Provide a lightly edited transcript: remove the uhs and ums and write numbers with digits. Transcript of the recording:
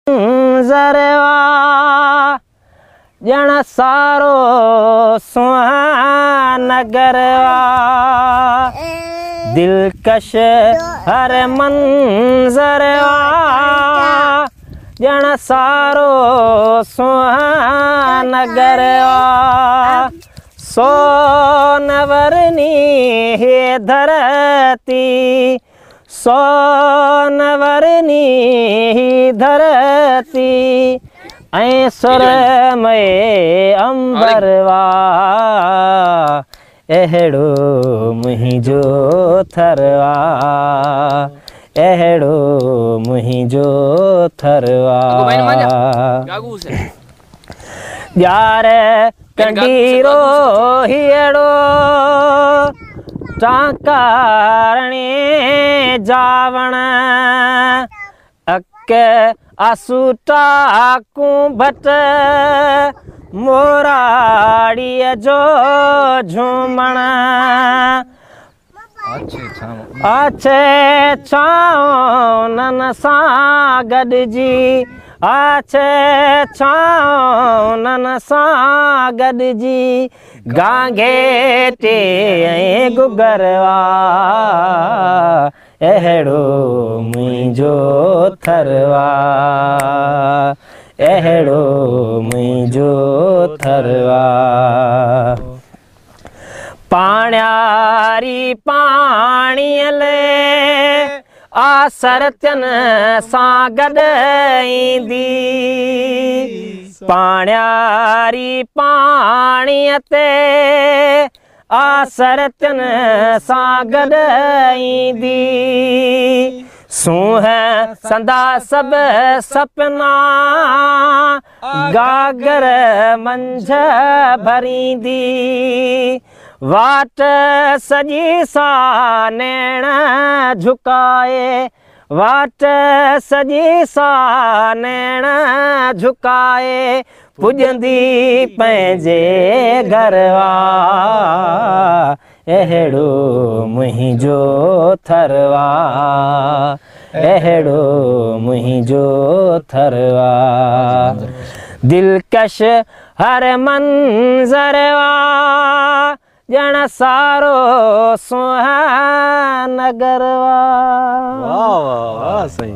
मंज़रवा ॼण सारो सुहानगरवा दिलकश हर मंज़रवा ॼण सारो सुहानगरवा सोनवरनी है धरती सोनवरनी धरती ऐं सुरमय अंबरवा अहिड़ो मुंहिंजो थरवा अहिड़ो मुंहिंजो थरवा यार कंडीरो हीअड़ो टांकारणे जावण अक आसूटा कुंभट मोराड़ीअ जो झूमण अच्छे छाओं नन सां गॾिजी अच्छे छाओं नन सां गॾिजी गांगेटे ऐं गुगरवा अहिड़ो मुंहिंजो थरवा अहिड़ो मुंहिंजो थरवा पाण्यारी पाणीअ ले आसरतियन सां गॾु ईंदी पाण्यारी पाणीअ ते आसरतियन सां गॾु ईंदी सूंह संदा सभु सपना गागर मंझ भरींदी वाट सजी सा नैण झुकाए वाट सजी सा नैण झुकाए पुॼंदी पंहिंजे घरवा अहिड़ो मुंहिंजो थरवा अहिड़ो मुंहिंजो थरवा दिलकश हर मंज़रवा ॼण सारो सुहानगरवा। वाह वाह वाह सही।